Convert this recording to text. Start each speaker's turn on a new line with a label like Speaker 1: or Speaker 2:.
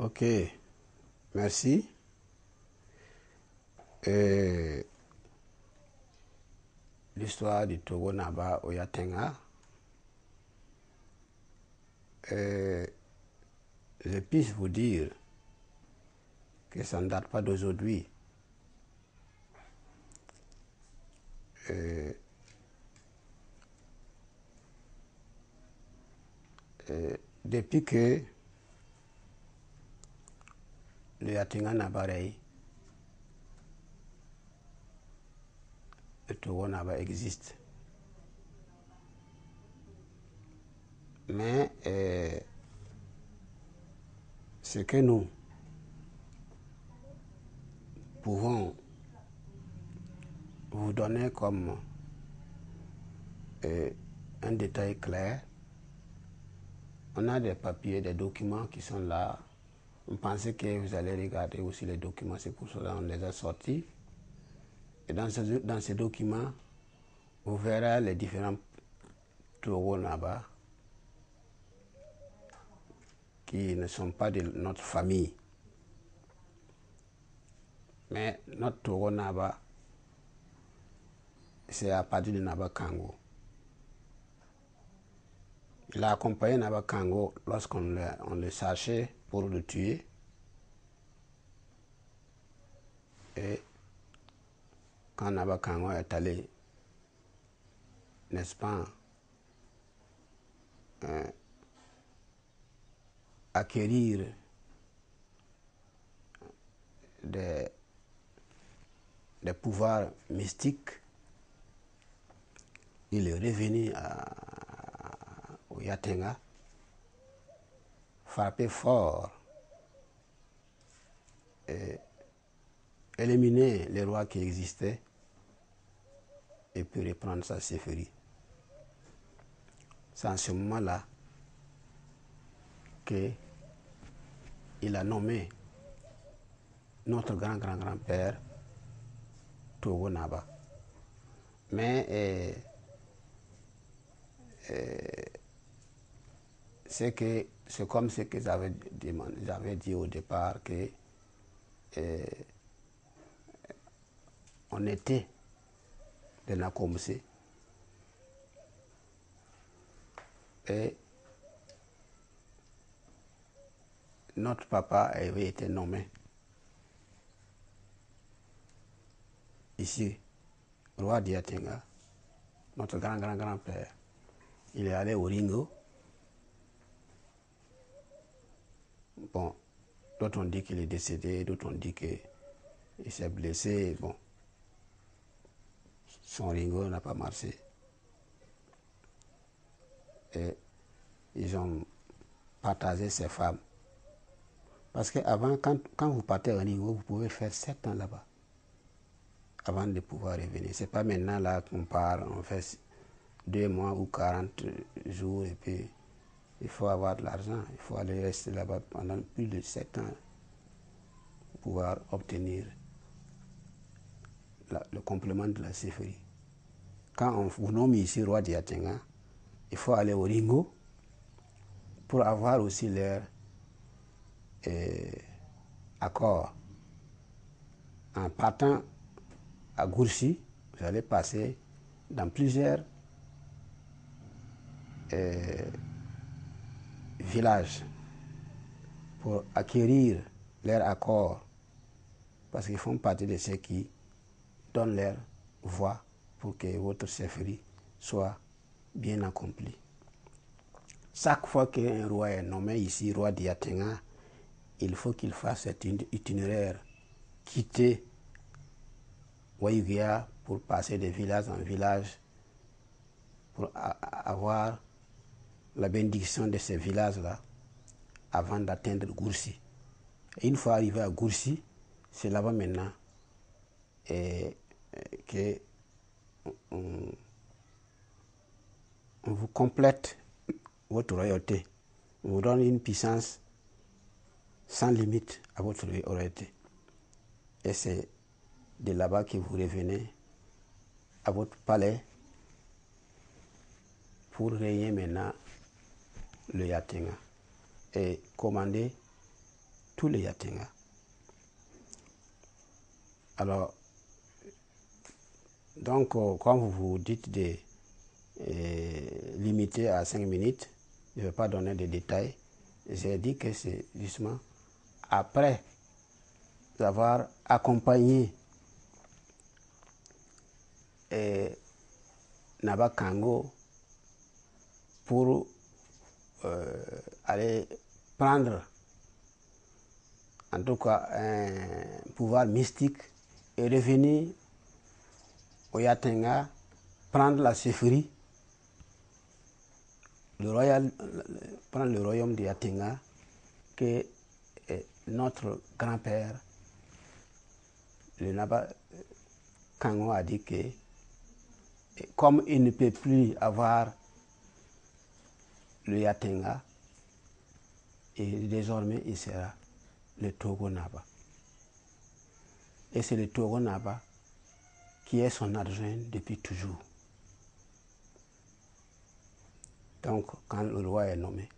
Speaker 1: Ok, merci. L'histoire du Togo Naba au Yatenga, je puisse vous dire que ça ne date pas d'aujourd'hui. Depuis que le Yatenga Nabarei, le Togo Naba existe. Mais ce que nous pouvons vous donner comme un détail clair, on a des papiers, des documents qui sont là. On pensait que vous allez regarder aussi les documents, c'est pour cela qu'on les a sortis. Et dans ces documents, vous verrez les différents Togo Naba qui ne sont pas de notre famille. Mais notre Togo Naba, c'est à partir de Naba Kango. Il a accompagné Naba Kango lorsqu'on le cherchait pour le tuer. Et quand Naba Kango est allé, n'est-ce pas, acquérir des pouvoirs mystiques, il est revenu au Yatenga, frappé fort, et éliminer les rois qui existaient et puis reprendre sa chefferie. C'est en ce moment-là qu'il a nommé notre grand-grand-grand-père Togo Naba. Mais c'est comme ce que j'avais dit au départ, que on était de Nakomse et notre papa avait été nommé ici, roi d'Yatenga, notre grand-grand-grand-père. Il est allé au Ringo. Bon, d'autres ont dit qu'il est décédé, d'autres ont dit qu'il s'est blessé. Bon, son Ringo n'a pas marché. Et ils ont partagé ses femmes. Parce qu'avant, quand vous partez au Ringo, vous pouvez faire 7 ans là-bas avant de pouvoir revenir. C'est pas maintenant là qu'on part, on fait 2 mois ou 40 jours et puis il faut avoir de l'argent. Il faut aller rester là-bas pendant plus de 7 ans pour pouvoir obtenir le complément de la chefferie. Quand on vous nomme ici roi d'Yatenga, il faut aller au Ringo pour avoir aussi leur accord. En partant à Goursi, vous allez passer dans plusieurs villages pour acquérir leur accord, parce qu'ils font partie de ceux qui donnent leur voix pour que votre chefferie soit bien accomplie. Chaque fois qu'un roi est nommé ici, roi d'Yatenga, il faut qu'il fasse cet itinéraire, quitter Wayugia pour passer de village en village, pour avoir la bénédiction de ces villages-là avant d'atteindre Goursi. Et une fois arrivé à Goursi, c'est là-bas maintenant que on vous complète votre royauté. On vous donne une puissance sans limite à votre royauté. Et c'est de là-bas que vous revenez à votre palais pour régner maintenant le Yatenga et commander tous les Yatenga. Alors, donc, quand vous vous dites de limiter à 5 minutes, je ne vais pas donner de détails. J'ai dit que c'est justement après avoir accompagné Naba Kango pour aller prendre en tout cas un pouvoir mystique et revenir au Yatenga, prendre la chefferie, prendre le royaume de Yatenga que notre grand-père, le Naba Kango, a dit que comme il ne peut plus avoir le Yatenga, et désormais il sera le Togo Naba. Et c'est le Togo Naba qui est son adjoint depuis toujours. Donc, quand le roi est nommé,